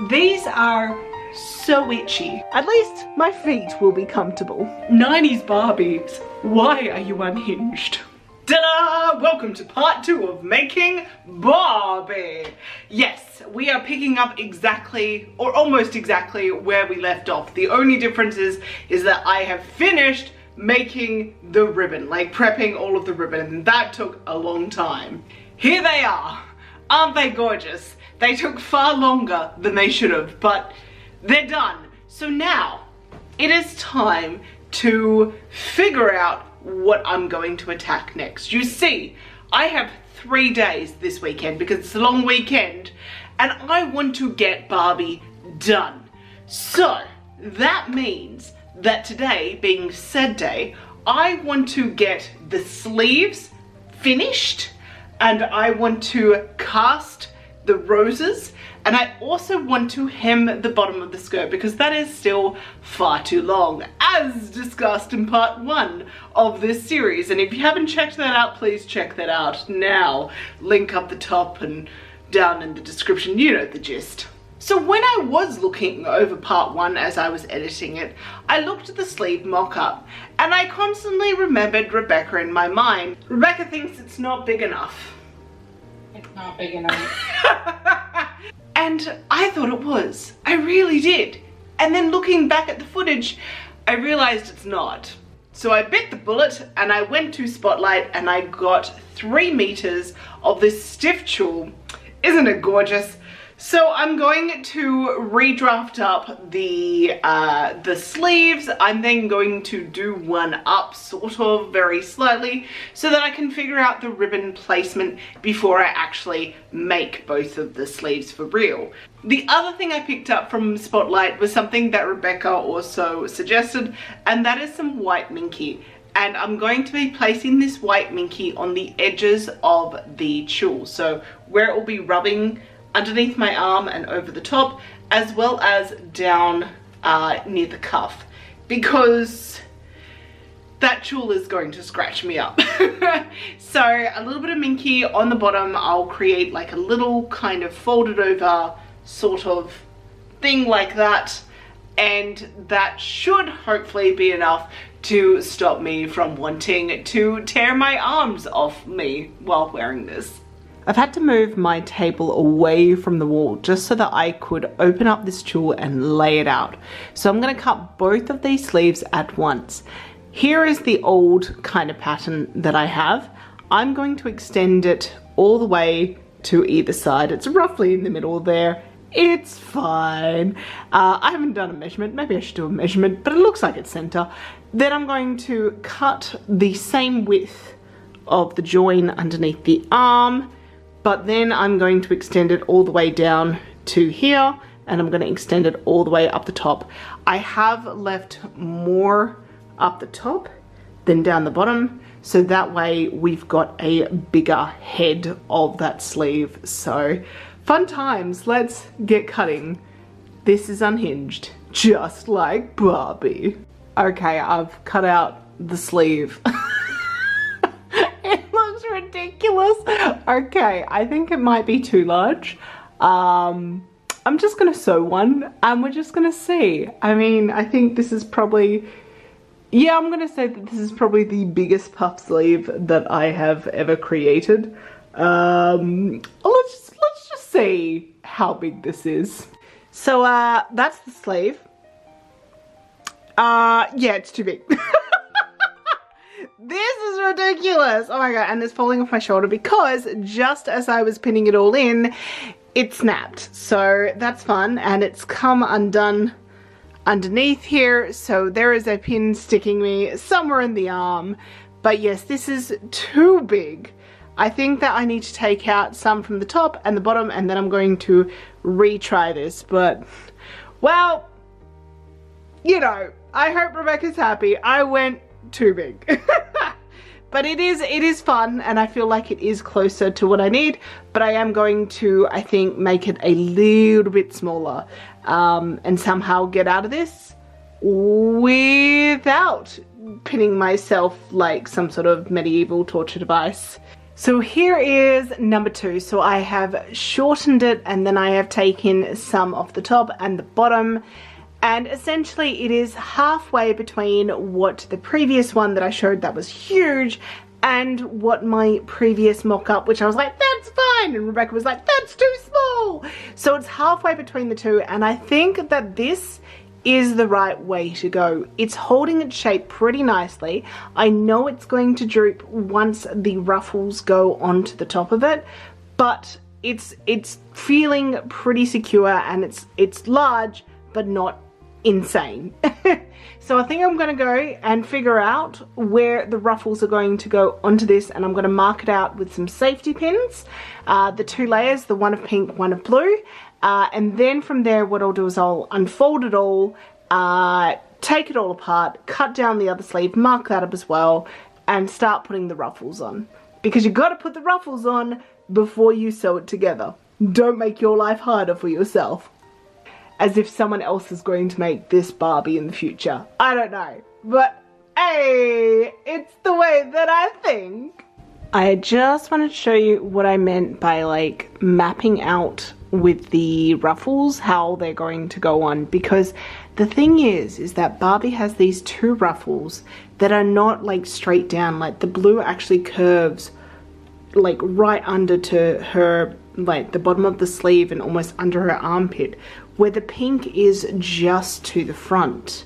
These are so itchy. At least my feet will be comfortable. 90s Barbies, why are you unhinged? Ta-da! Welcome to part 2 of making Barbie. Yes, we are picking up exactly, or almost exactly, where we left off. The only difference is that I have finished making the ribbon, like prepping all of the ribbon, and that took a long time. Here they are. Aren't they gorgeous? They took far longer than they should have, but they're done. So now, it is time to figure out what I'm going to attack next. You see, I have 3 days this weekend because it's a long weekend and I want to get Barbie done. So that means that today, being said day, I want to get the sleeves finished and I want to cast the roses, and I also want to hem the bottom of the skirt because that is still far too long, as discussed in part 1 of this series. And if you haven't checked that out, please check that out now. Link up the top and down in the description, you know the gist. So when I was looking over part 1 as I was editing it, I looked at the sleeve mock-up and I constantly remembered Rebecca in my mind. Rebecca thinks it's not big enough. It's not big enough. And I thought it was. I really did. And then looking back at the footage, I realized it's not. So I bit the bullet and I went to Spotlight and I got 3 meters of this stiff tulle. Isn't it gorgeous? So I'm going to redraft up the sleeves. I'm then going to do one up sort of very slightly so that I can figure out the ribbon placement before I actually make both of the sleeves for real. The other thing I picked up from Spotlight was something that Rebecca also suggested, and that is some white minky. And I'm going to be placing this white minky on the edges of the tulle. So where it will be rubbing underneath my arm and over the top, as well as down near the cuff, because that tulle is going to scratch me up. So a little bit of minky on the bottom. I'll create like a little kind of folded over sort of thing like that, and that should hopefully be enough to stop me from wanting to tear my arms off me while wearing this. I've had to move my table away from the wall just so that I could open up this tulle and lay it out. So I'm going to cut both of these sleeves at once. Here is the old kind of pattern that I have. I'm going to extend it all the way to either side. It's roughly in the middle there. It's fine. I haven't done a measurement. Maybe I should do a measurement, but it looks like it's center. Then I'm going to cut the same width of the join underneath the arm, but then I'm going to extend it all the way down to here, and I'm going to extend it all the way up the top. I have left more up the top than down the bottom, so that way we've got a bigger head of that sleeve. So fun times, let's get cutting. This is unhinged, just like Barbie. Okay, I've cut out the sleeve. Ridiculous. Okay, I think it might be too large. I'm just gonna sew one and we're just gonna see. I mean, I think this is probably, yeah, I'm gonna say that this is probably the biggest puff sleeve that I have ever created. Let's just see how big this is. So that's the sleeve. Yeah, it's too big. This is ridiculous. Oh my god, and it's falling off my shoulder because just as I was pinning it all in, it snapped. So that's fun, and it's come undone underneath here, so there is a pin sticking me somewhere in the arm. But yes, this is too big. I think that I need to take out some from the top and the bottom, and then I'm going to retry this. But, well, you know, I hope Rebecca's happy. I went too big. But it is fun, and I feel like it is closer to what I need, but I am going to, I think, make it a little bit smaller, and somehow get out of this without pinning myself like some sort of medieval torture device. So here is number 2. So I have shortened it and then I have taken some off the top and the bottom, and essentially it is halfway between what the previous one that I showed that was huge and what my previous mock-up, which I was like, that's fine, and Rebecca was like, that's too small. So it's halfway between the two, and I think that this is the right way to go. It's holding its shape pretty nicely. I know it's going to droop once the ruffles go onto the top of it, but it's feeling pretty secure, and it's large but not insane. So I think I'm going to go and figure out where the ruffles are going to go onto this, and I'm going to mark it out with some safety pins, the 2 layers, the one of pink, one of blue, and then from there what I'll do is I'll unfold it all, take it all apart, cut down the other sleeve, mark that up as well, and start putting the ruffles on, because you got to put the ruffles on before you sew it together. Don't make your life harder for yourself. As if someone else is going to make this Barbie in the future. I don't know. But hey, it's the way that I think. I just wanted to show you what I meant by like mapping out with the ruffles how they're going to go on, because the thing is that Barbie has these 2 ruffles that are not like straight down. Like the blue actually curves like right under to her, like the bottom of the sleeve and almost under her armpit, where the pink is just to the front.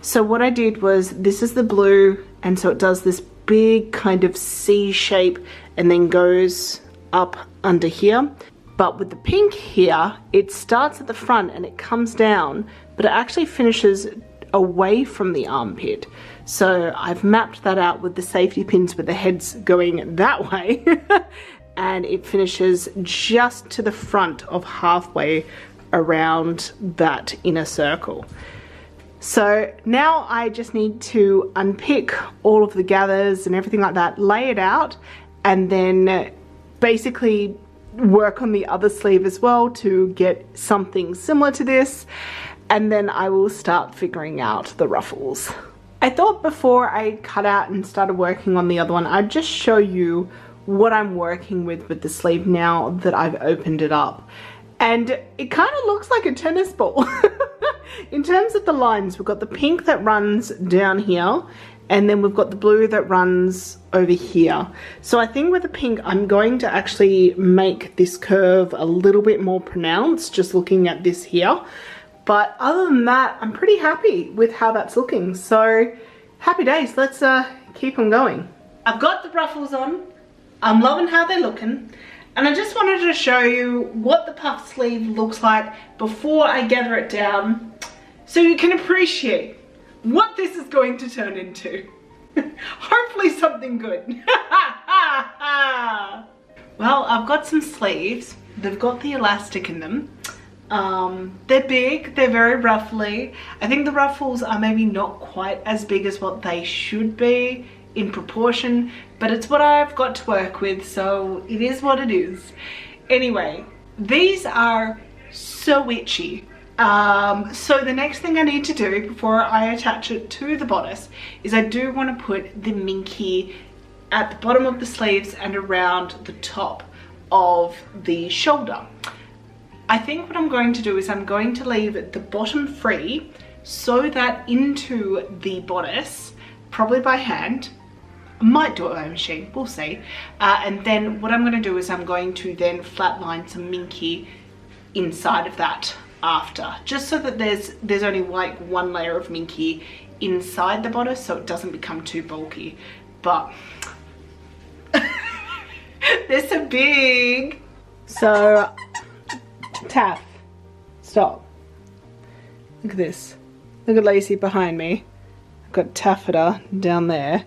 So what I did was, this is the blue, and so it does this big kind of C shape and then goes up under here. But with the pink here, it starts at the front and it comes down, but it actually finishes away from the armpit. So I've mapped that out with the safety pins with the heads going that way. And it finishes just to the front of halfway around that inner circle. So now I just need to unpick all of the gathers and everything like that, lay it out, and then basically work on the other sleeve as well to get something similar to this, and then I will start figuring out the ruffles. I thought before I cut out and started working on the other one, I'd just show you what I'm working with the sleeve now that I've opened it up. And it kind of looks like a tennis ball. In terms of the lines, we've got the pink that runs down here, and then we've got the blue that runs over here. So I think with the pink, I'm going to actually make this curve a little bit more pronounced, just looking at this here. But other than that, I'm pretty happy with how that's looking. So happy days, let's keep on going. I've got the ruffles on. I'm loving how they're looking. And I just wanted to show you what the puff sleeve looks like before I gather it down, so you can appreciate what this is going to turn into. Hopefully something good. Well, I've got some sleeves. They've got the elastic in them. They're big, they're very ruffly. I think the ruffles are maybe not quite as big as what they should be in proportion, but it's what I've got to work with, so it is what it is. Anyway, these are so itchy. So the next thing I need to do before I attach it to the bodice is I do want to put the minky at the bottom of the sleeves and around the top of the shoulder. I think what I'm going to do is I'm going to leave the bottom free, sew that into the bodice, probably by hand. I might do it by machine, we'll see. And then what I'm going to do is I'm going to then flatline some minky inside of that after, just so that there's only like one layer of minky inside the bodice, so it doesn't become too bulky. But they're so big. So Taff, stop. Look at this. Look at Lacey behind me. I've got taffeta down there.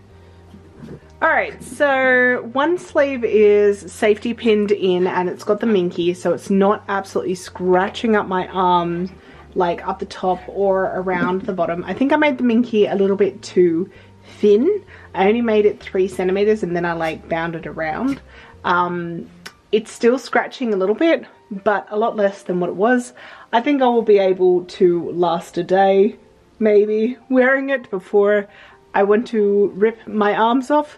Alright, so one sleeve is safety pinned in and it's got the minky, so it's not absolutely scratching up my arm like up the top or around the bottom. I think I made the minky a little bit too thin. I only made it 3 centimeters and then I like bound it around. It's still scratching a little bit, but a lot less than what it was. I think I will be able to last a day, maybe, wearing it before I want to rip my arms off.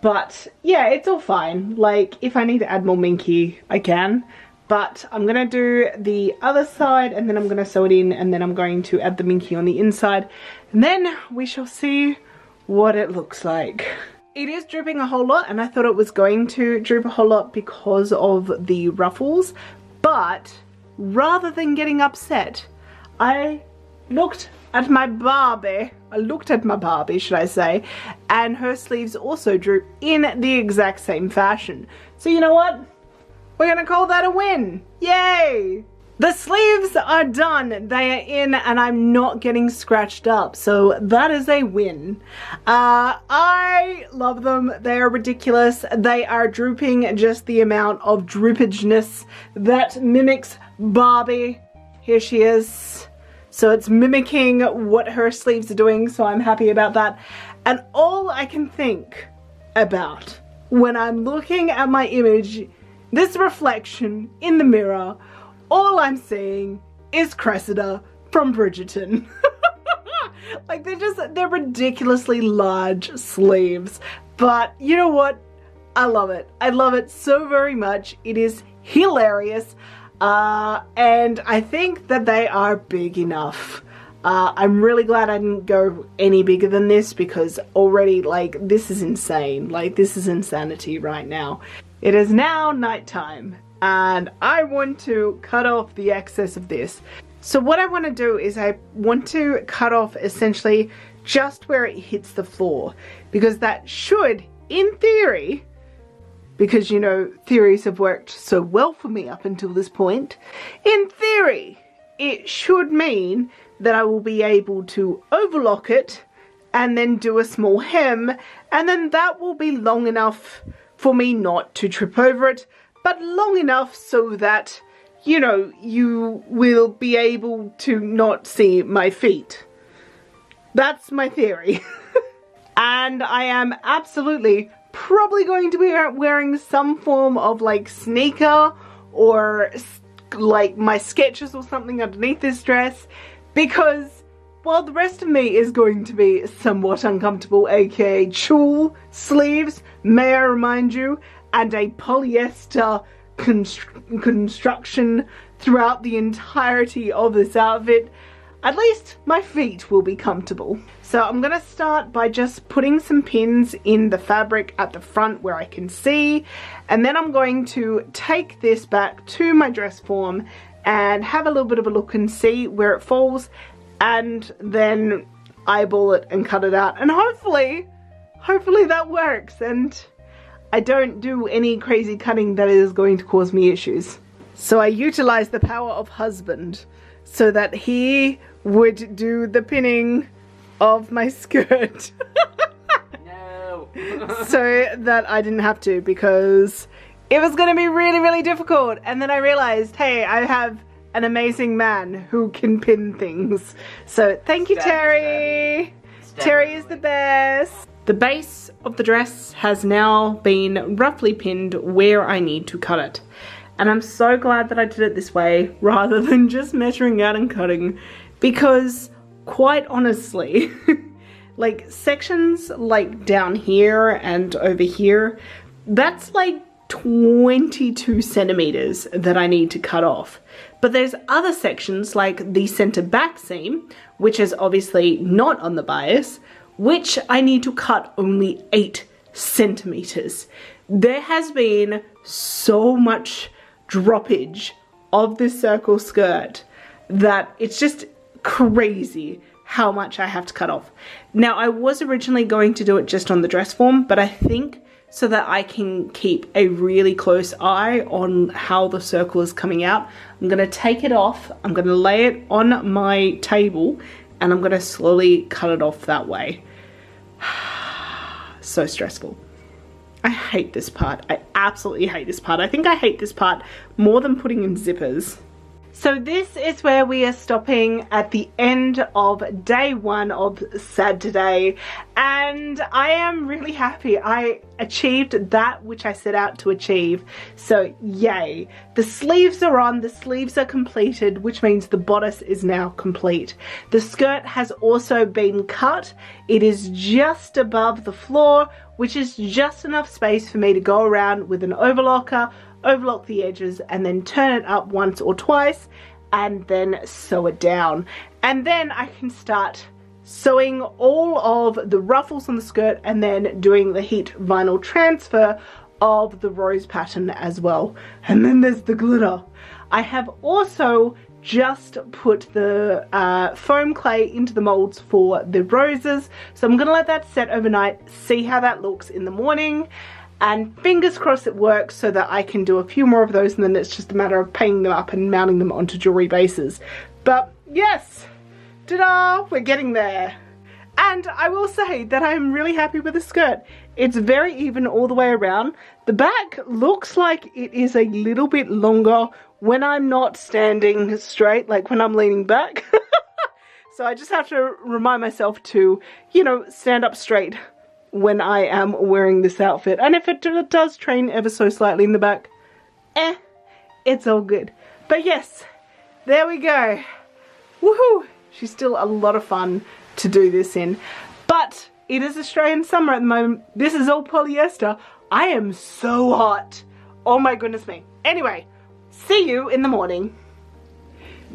But yeah, it's all fine. Like, if I need to add more minky, I can. But I'm gonna do the other side and then I'm gonna sew it in and then I'm going to add the minky on the inside. And then we shall see what it looks like. It is drooping a whole lot and I thought it was going to droop a whole lot because of the ruffles. But rather than getting upset, I looked at my Barbie, should I say, and her sleeves also droop in the exact same fashion. So you know what? We're gonna call that a win. Yay! The sleeves are done, they are in, and I'm not getting scratched up, so that is a win. I love them, they are ridiculous. They are drooping just the amount of droopageness that mimics Barbie. Here she is. So it's mimicking what her sleeves are doing, so I'm happy about that. And all I can think about when I'm looking at my image, this reflection in the mirror, all I'm seeing is Cressida from Bridgerton. Like, they're ridiculously large sleeves. But you know what? I love it. I love it so very much. It is hilarious. And I think that they are big enough. I'm really glad I didn't go any bigger than this because already, like, this is insane. Like, this is insanity right now. It is now nighttime and I want to cut off the excess of this. So what I want to do is I want to cut off essentially just where it hits the floor, because that should, in theory, because you know theories have worked so well for me up until this point, in theory it should mean that I will be able to overlock it and then do a small hem, and then that will be long enough for me not to trip over it, but long enough so that, you know, you will be able to not see my feet. That's my theory. And I am absolutely probably going to be wearing some form of like sneaker or like my sketches or something underneath this dress, because while the rest of me is going to be somewhat uncomfortable, aka tulle sleeves, may I remind you, and a polyester construction throughout the entirety of this outfit, at least my feet will be comfortable. So I'm gonna start by just putting some pins in the fabric at the front where I can see, and then I'm going to take this back to my dress form and have a little bit of a look and see where it falls, and then eyeball it and cut it out, and hopefully that works and I don't do any crazy cutting that is going to cause me issues. So I utilized the power of husband so that he would do the pinning of my skirt. No. So that I didn't have to, because it was going to be really, really difficult. And then I realized, hey, I have an amazing man who can pin things. So thank you, Terry. Terry is the best. The base of the dress has now been roughly pinned where I need to cut it. And I'm so glad that I did it this way rather than just measuring out and cutting, because quite honestly, like sections like down here and over here, that's like 22 centimeters that I need to cut off. But there's other sections like the center back seam, which is obviously not on the bias, which I need to cut only 8 centimeters. There has been so much droppage of this circle skirt that it's just crazy how much I have to cut off. Now, I was originally going to do it just on the dress form, but I think so that I can keep a really close eye on how the circle is coming out, I'm going to take it off, I'm going to lay it on my table, and I'm going to slowly cut it off that way. So stressful. I hate this part. I absolutely hate this part. I think I hate this part more than putting in zippers. So this is where we are stopping at the end of day 1 of Saturday, and I am really happy. I achieved that which I set out to achieve, so yay. The sleeves are on, the sleeves are completed, which means the bodice is now complete. The skirt has also been cut. It is just above the floor, which is just enough space for me to go around with an overlocker, overlock the edges, and then turn it up once or twice and then sew it down. And then I can start sewing all of the ruffles on the skirt and then doing the heat vinyl transfer of the rose pattern as well. And then there's the glitter. I have also just put the foam clay into the molds for the roses, so I'm gonna let that set overnight, see how that looks in the morning, and fingers crossed it works so that I can do a few more of those, and then it's just a matter of painting them up and mounting them onto jewelry bases. But yes, ta-da, we're getting there. And I will say that I'm really happy with the skirt. It's very even all the way around. The back looks like it is a little bit longer when I'm not standing straight, like when I'm leaning back. So I just have to remind myself to, you know, stand up straight when I am wearing this outfit. And if it does train ever so slightly in the back, it's all good. But yes, there we go. Woohoo! She's still a lot of fun to do this in. But it is Australian summer at the moment. This is all polyester. I am so hot. Oh my goodness me. Anyway, see you in the morning.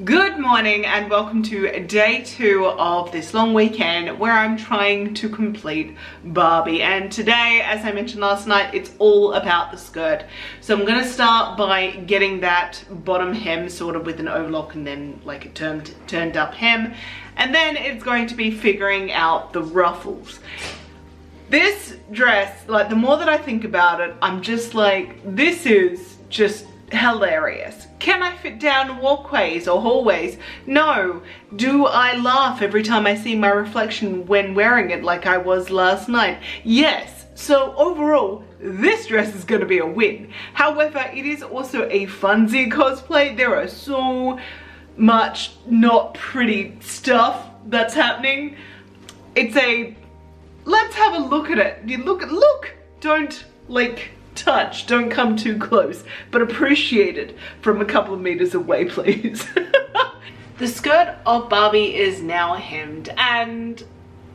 Good morning and welcome to day 2 of this long weekend where I'm trying to complete Barbie. And today, as I mentioned last night, it's all about the skirt. So I'm going to start by getting that bottom hem sorted with an overlock and then like a turned up hem. And then it's going to be figuring out the ruffles. This dress, like the more that I think about it, I'm just like, this is just hilarious. Can I fit down walkways or hallways? No. Do I laugh every time I see my reflection when wearing it like I was last night? Yes. So overall, this dress is going to be a win. However, it is also a funsy cosplay. There are so much not pretty stuff that's happening. It's a, let's have a look at it. You look, don't like touch, don't come too close, but appreciate it from a couple of meters away, please. The skirt of Barbie is now hemmed and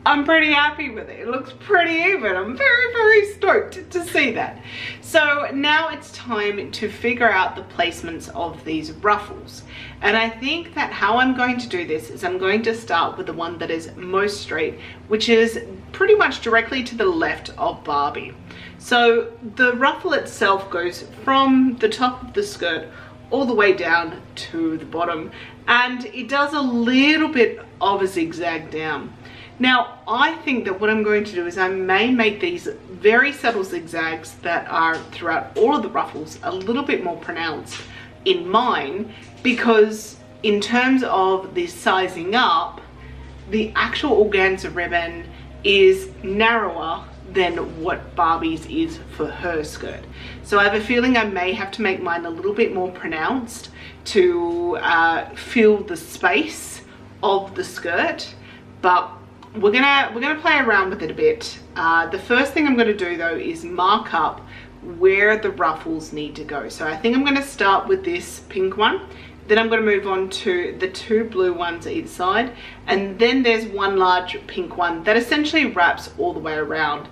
I'm pretty happy with it. It looks pretty even. I'm very, very stoked to see that. So now it's time to figure out the placements of these ruffles. And I think that how I'm going to do this is I'm going to start with the one that is most straight, which is pretty much directly to the left of Barbie. So the ruffle itself goes from the top of the skirt all the way down to the bottom, and it does a little bit of a zigzag down. Now I think that what I'm going to do is I may make these very subtle zigzags that are throughout all of the ruffles a little bit more pronounced in mine, because in terms of the sizing up, the actual organza ribbon is narrower than what Barbie's is for her skirt. So I have a feeling I may have to make mine a little bit more pronounced to fill the space of the skirt, but we're gonna play around with it a bit. The first thing I'm gonna do though is mark up where the ruffles need to go. So I think I'm gonna start with this pink one. Then I'm going to move on to the 2 blue ones each side, and then there's one large pink one that essentially wraps all the way around.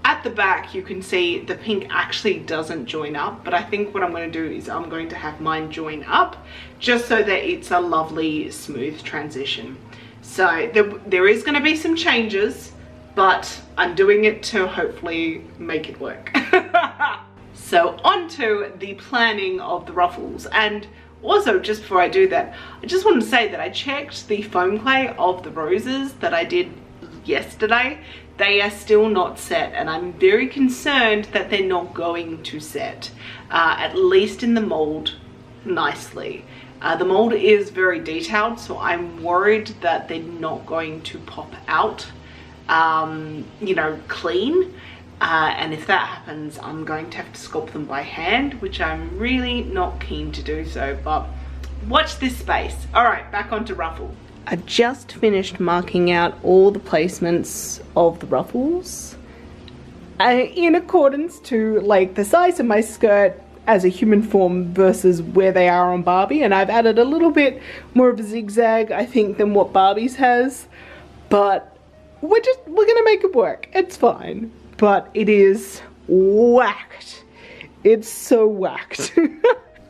At the back you can see the pink actually doesn't join up, but I think what I'm going to do is I'm going to have mine join up just so that it's a lovely smooth transition. So there is going to be some changes, but I'm doing it to hopefully make it work. So on to the planning of the ruffles. And also, just before I do that, I just want to say that I checked the foam clay of the roses that I did yesterday. They are still not set, and I'm very concerned that they're not going to set, at least in the mold, nicely. The mold is very detailed, so I'm worried that they're not going to pop out, you know, clean. And if that happens, I'm going to have to sculpt them by hand, which I'm really not keen to do so, but Watch this space. All right, back onto ruffle. I just finished marking out all the placements of the ruffles in accordance to like the size of my skirt as a human form versus where they are on Barbie, and I've added a little bit more of a zigzag I think than what Barbie's has, but we're gonna make it work. It's fine, but it is whacked. It's so whacked.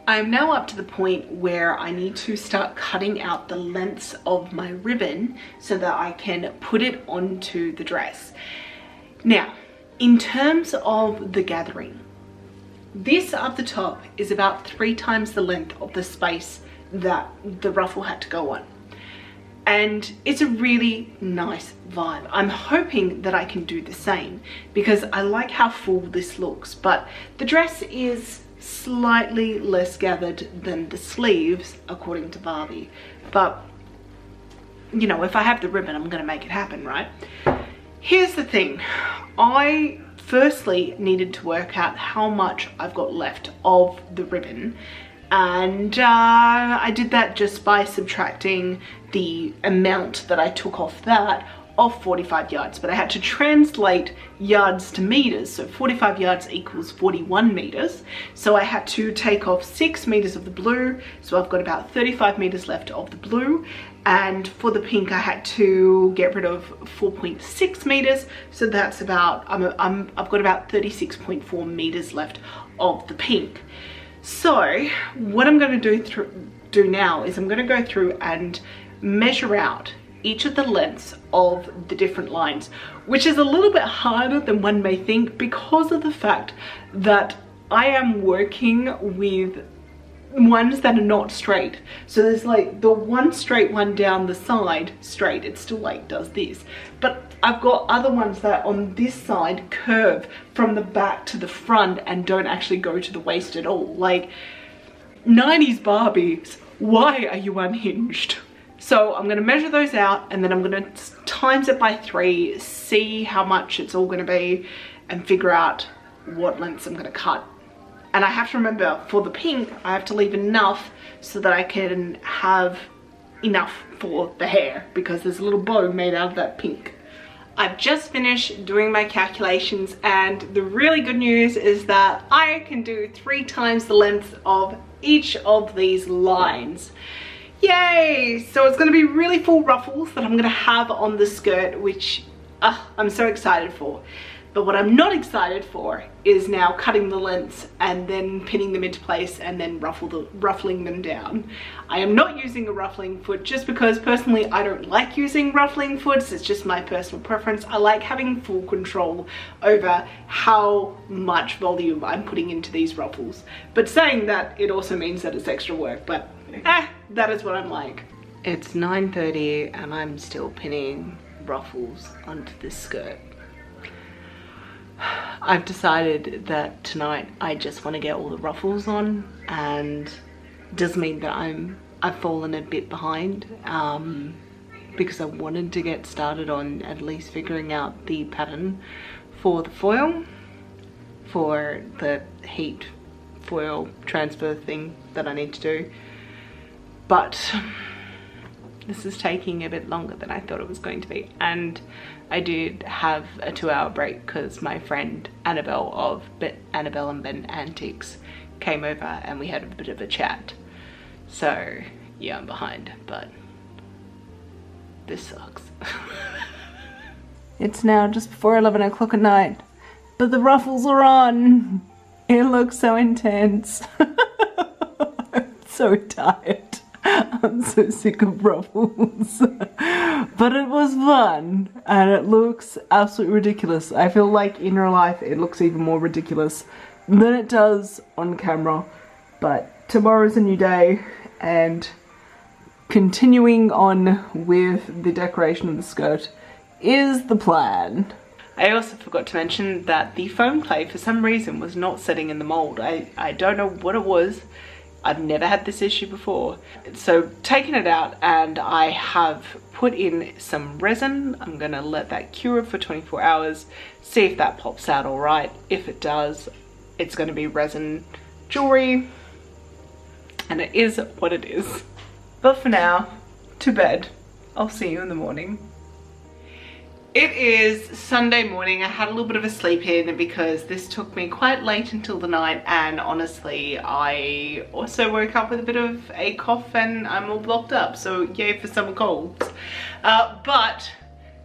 I'm now up to the point where I need to start cutting out the lengths of my ribbon so that I can put it onto the dress. Now, in terms of the gathering, this up the top is about 3 times the length of the space that the ruffle had to go on. And it's a really nice vibe. I'm hoping that I can do the same because I like how full this looks, but the dress is slightly less gathered than the sleeves according to Barbie. But, you know, if I have the ribbon, I'm gonna make it happen, right? Here's the thing. I firstly needed to work out how much I've got left of the ribbon, and I did that just by subtracting the amount that I took off that of 45 yards, but I had to translate yards to meters, so 45 yards equals 41 meters, so I had to take off 6 meters of the blue, so I've got about 35 meters left of the blue, and for the pink I had to get rid of 4.6 meters, so that's about I've got about 36.4 meters left of the pink. So what I'm going to do now is I'm going to go through and measure out each of the lengths of the different lines, which is a little bit harder than one may think because of the fact that I am working with ones that are not straight. So there's like the one straight one down the side straight, it still like does this, but I've got other ones that on this side curve from the back to the front and don't actually go to the waist at all. Like 90s Barbies, why are you unhinged? So I'm gonna measure those out and then I'm gonna times it by 3, see how much it's all gonna be and figure out what lengths I'm gonna cut. And I have to remember for the pink, I have to leave enough so that I can have enough for the hair because there's a little bow made out of that pink. I've just finished doing my calculations and the really good news is that I can do 3 times the length of each of these lines. Yay! So it's gonna be really full ruffles that I'm gonna have on the skirt, which I'm so excited for. But what I'm not excited for is now cutting the lengths and then pinning them into place and then ruffling them down. I am not using a ruffling foot just because personally I don't like using ruffling foots. It's just my personal preference. I like having full control over how much volume I'm putting into these ruffles. But saying that, it also means that it's extra work, but that is what I'm like. It's 9:30 and I'm still pinning ruffles onto this skirt. I've decided that tonight I just want to get all the ruffles on, and it does mean that I've fallen a bit behind because I wanted to get started on at least figuring out the pattern for the foil, for the heat foil transfer thing that I need to do. But this is taking a bit longer than I thought it was going to be, and I did have a 2-hour break because my friend Annabelle of Annabelle and Ben Antiques came over and we had a bit of a chat. So yeah, I'm behind, but this sucks. It's now just before 11 o'clock at night, but the ruffles are on. It looks so intense. I'm so tired. I'm so sick of ruffles. But it was fun and it looks absolutely ridiculous. I feel like in real life it looks even more ridiculous than it does on camera. But tomorrow's a new day and continuing on with the decoration of the skirt is the plan. I also forgot to mention that the foam clay for some reason was not setting in the mold. I don't know what it was. I've never had this issue before. So taking it out and I have put in some resin. I'm gonna let that cure for 24 hours, see if that pops out all right. If it does, it's gonna be resin jewelry. and it is what it is. But for now, to bed. I'll see you in the morning. It is Sunday morning. I had a little bit of a sleep in because this took me quite late until the night, and honestly I also woke up with a bit of a cough and I'm all blocked up, so yay for summer colds. But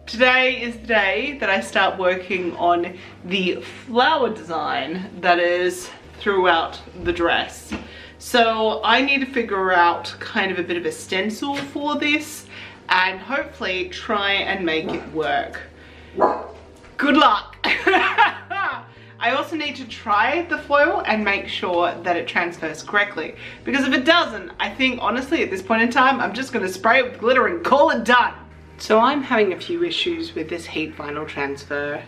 today is the day that I start working on the flower design that is throughout the dress. So I need to figure out kind of a bit of a stencil for this and hopefully try and make it work. Good luck. I also need to try the foil and make sure that it transfers correctly, because if it doesn't, I think honestly at this point in time I'm just going to spray it with glitter and call it done. So I'm having a few issues with this heat vinyl transfer,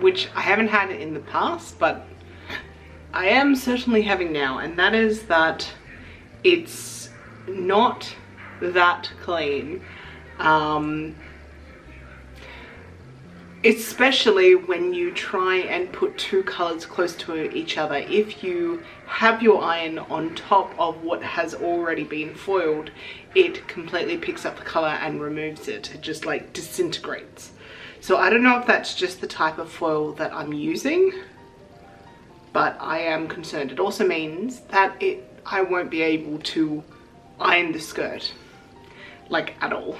which I haven't had in the past, but I am certainly having now, and that is that it's not that clean, especially when you try and put two colors close to each other. If you have your iron on top of what has already been foiled, it completely picks up the color and removes it. It just like disintegrates. So I don't know if that's just the type of foil that I'm using, but I am concerned. It also means that I won't be able to iron the skirt, like at all,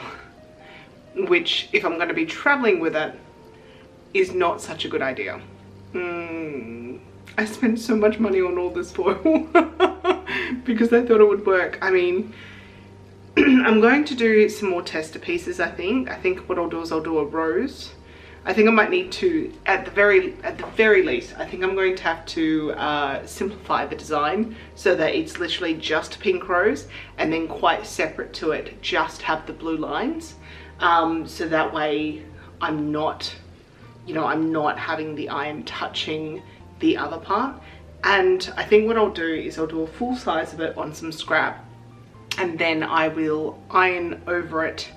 which if I'm going to be traveling with it is not such a good idea. I spent so much money on all this foil because I thought it would work. I mean, I'm going to do some more tester pieces. I think what I'll do is I'll do a rose. I think I might need to, at the very least, I think I'm going to have to simplify the design so that it's literally just pink rose, and then quite separate to it just have the blue lines, so that way I'm not, you know, I'm not having the iron touching the other part. And I think what I'll do is I'll do a full size of it on some scrap, and then I will iron over it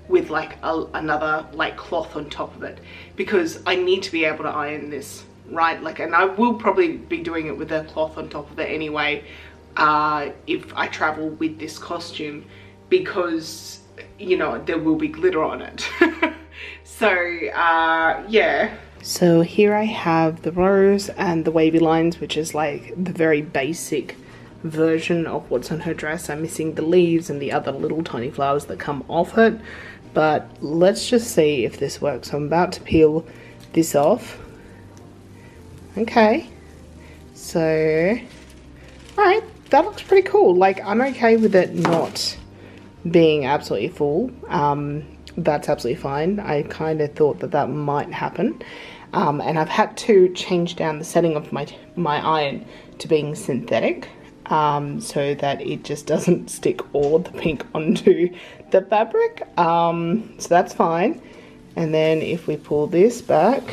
with like another like cloth on top of it, because I need to be able to iron this, right? Like, and I will probably be doing it with a cloth on top of it anyway, if I travel with this costume, because you know there will be glitter on it. So yeah. So here I have the rose and the wavy lines, which is like the very basic version of what's on her dress. I'm missing the leaves and the other little tiny flowers that come off it, but let's just see if this works. So I'm about to peel this off. Okay, so alright, that looks pretty cool. Like, I'm okay with it not being absolutely full. That's absolutely fine. I kind of thought that that might happen, and I've had to change down the setting of my iron to being synthetic, so that it just doesn't stick all of the pink onto the fabric, so that's fine. And then if we pull this back,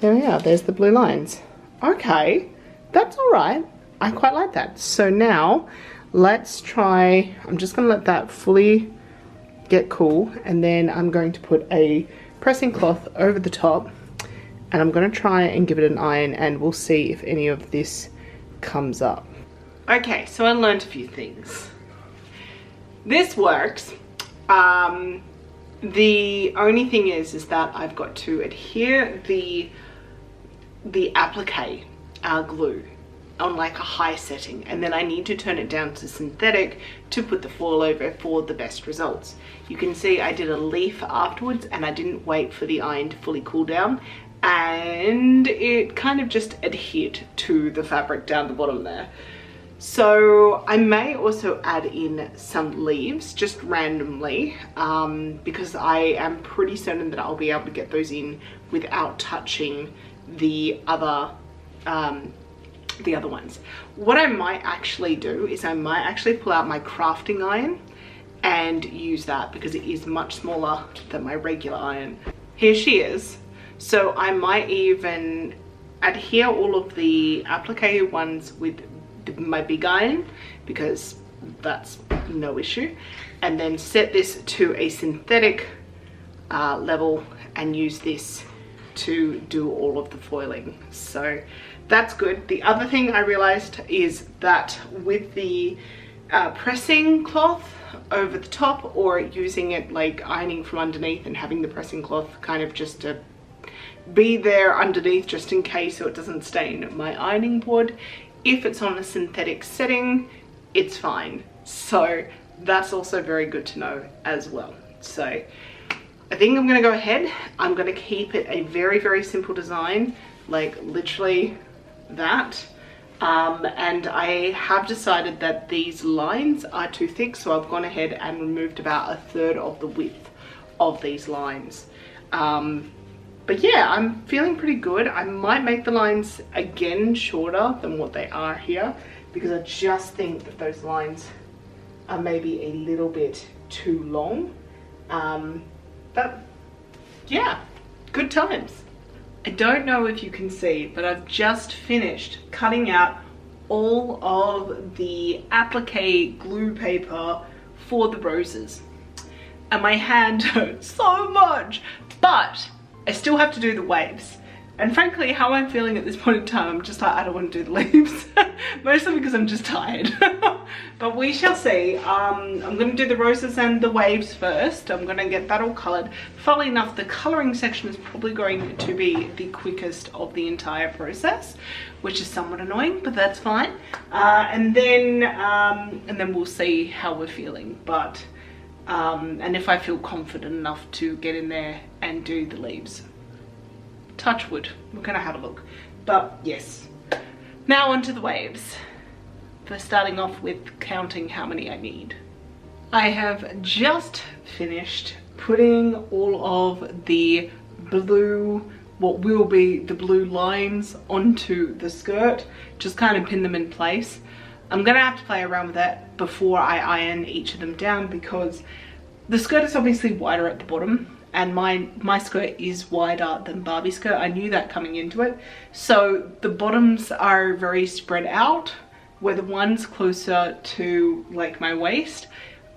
there we are, there's the blue lines. Okay, that's all right. I quite like that. So now let's try, I'm just gonna let that fully get cool, and then I'm going to put a pressing cloth over the top, and I'm going to try and give it an iron, and we'll see if any of this comes up. Okay, so I learned a few things. This works. The only thing is that I've got to adhere the applique glue on like a high setting, and then I need to turn it down to synthetic to put the foil over for the best results. You can see I did a leaf afterwards, and I didn't wait for the iron to fully cool down, and it kind of just adhered to the fabric down the bottom there. So I may also add in some leaves just randomly, because I am pretty certain that I'll be able to get those in without touching the other ones. What I might actually do is I might actually pull out my crafting iron and use that, because it is much smaller than my regular iron. Here she is. So I might even adhere all of the applique ones with my big iron, because that's no issue, and then set this to a synthetic level and use this to do all of the foiling. So that's good. The other thing I realized is that with the pressing cloth over the top, or using it like ironing from underneath and having the pressing cloth kind of just to be there underneath just in case so it doesn't stain my ironing board, if it's on a synthetic setting, it's fine. So that's also very good to know as well. So I think I'm gonna go ahead. I'm gonna keep it a very, very simple design, like literally that. And I have decided that these lines are too thick, so I've gone ahead and removed about 1/3 of the width of these lines. But yeah, I'm feeling pretty good. I might make the lines again shorter than what they are here, because I just think that those lines are maybe a little bit too long. But yeah, good times. I don't know if you can see, but I've just finished cutting out all of the applique glue paper for the roses. And my hand hurts so much, but I still have to do the waves. And frankly, how I'm feeling at this point in time, I'm just like, I don't want to do the leaves. Mostly because I'm just tired. But we shall see. I'm going to do the roses and the waves first. I'm going to get that all coloured. Funnily enough, the colouring section is probably going to be the quickest of the entire process, which is somewhat annoying, but that's fine. And then we'll see how we're feeling. But and if I feel confident enough to get in there and do the leaves. Touch wood, we're gonna have a look. But yes, now onto the waves. First, starting off with counting how many I need. I have just finished putting all of the blue, what will be the blue lines, onto the skirt. Just kind of pin them in place. I'm gonna have to play around with that before I iron each of them down, because the skirt is obviously wider at the bottom, and my skirt is wider than Barbie's skirt. I knew that coming into it. So the bottoms are very spread out, where the ones closer to like my waist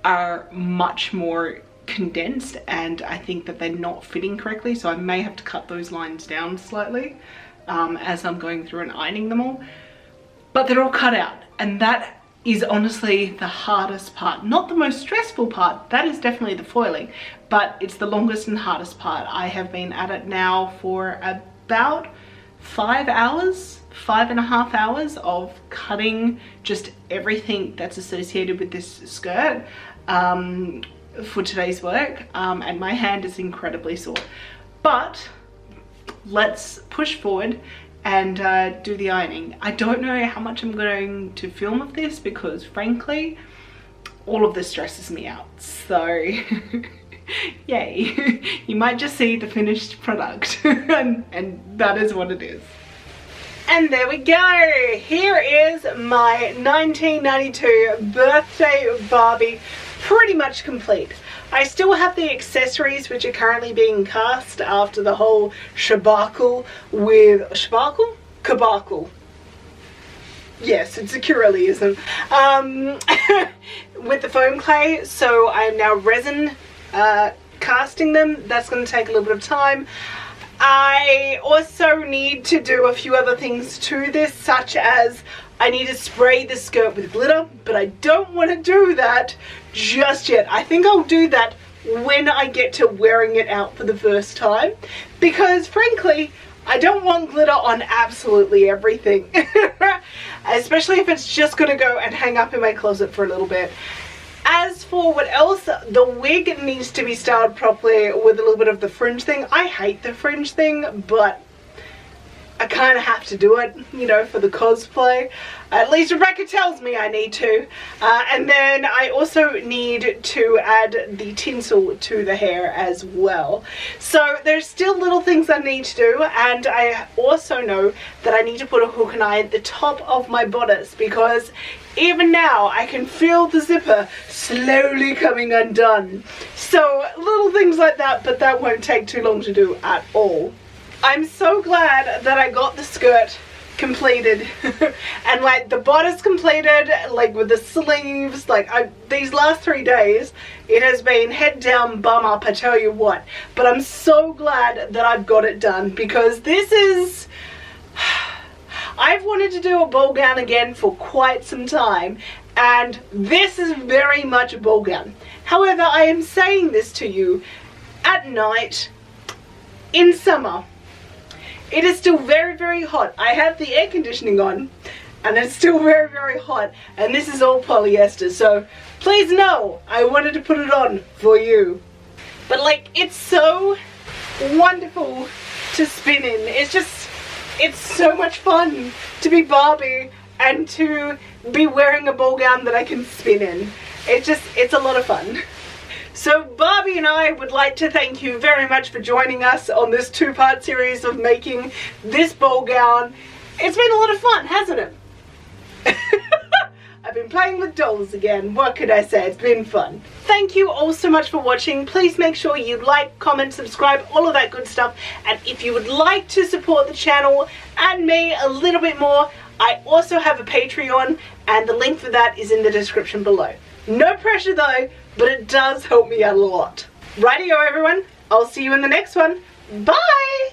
are much more condensed, and I think that they're not fitting correctly. So I may have to cut those lines down slightly as I'm going through and ironing them all. But they're all cut out, and that is honestly the hardest part. Not the most stressful part, that is definitely the foiling, but it's the longest and hardest part. I have been at it now for about 5 hours, 5.5 hours of cutting just everything that's associated with this skirt for today's work, and my hand is incredibly sore. But let's push forward and do the ironing. I don't know how much I'm going to film of this, because frankly, all of this stresses me out. So yay, you might just see the finished product and that is what it is. And there we go. Here is my 1992 Birthday Barbie, pretty much complete. I still have the accessories, which are currently being cast after the whole shabacle with Kabacle. Yes, it's a Curlyism. With the foam clay, so I'm now resin casting them. That's going to take a little bit of time. I also need to do a few other things to this, such as I need to spray the skirt with glitter, but I don't want to do that just yet. I think I'll do that when I get to wearing it out for the first time, because frankly, I don't want glitter on absolutely everything, especially if it's just going to go and hang up in my closet for a little bit. As for what else, the wig needs to be styled properly with a little bit of the fringe thing. I hate the fringe thing, but I kind of have to do it, you know, for the cosplay. At least Rebecca tells me I need to. And then I also need to add the tinsel to the hair as well. So there's still little things I need to do, and I also know that I need to put a hook and eye at the top of my bodice, because even now I can feel the zipper slowly coming undone. So little things like that, but that won't take too long to do at all. I'm so glad that I got the skirt completed and like the bodice completed, like with the sleeves. Like these last 3 days it has been head down bum up, I tell you what. But I'm so glad that I've got it done, because this is I've wanted to do a ball gown again for quite some time, and this is very much a ball gown. However, I am saying this to you at night in summer. It is still very, very hot. I have the air conditioning on and it's still very, very hot, and this is all polyester, so please know I wanted to put it on for you. But like, it's so wonderful to spin in. It's so much fun to be Barbie and to be wearing a ball gown that I can spin in. It's a lot of fun. So Barbie and I would like to thank you very much for joining us on this two-part series of making this ball gown. It's been a lot of fun, hasn't it? I've been playing with dolls again. What could I say? It's been fun. Thank you all so much for watching. Please make sure you like, comment, subscribe, all of that good stuff. And if you would like to support the channel and me a little bit more, I also have a Patreon, and the link for that is in the description below. No pressure though, but it does help me out a lot. Rightio everyone, I'll see you in the next one. Bye!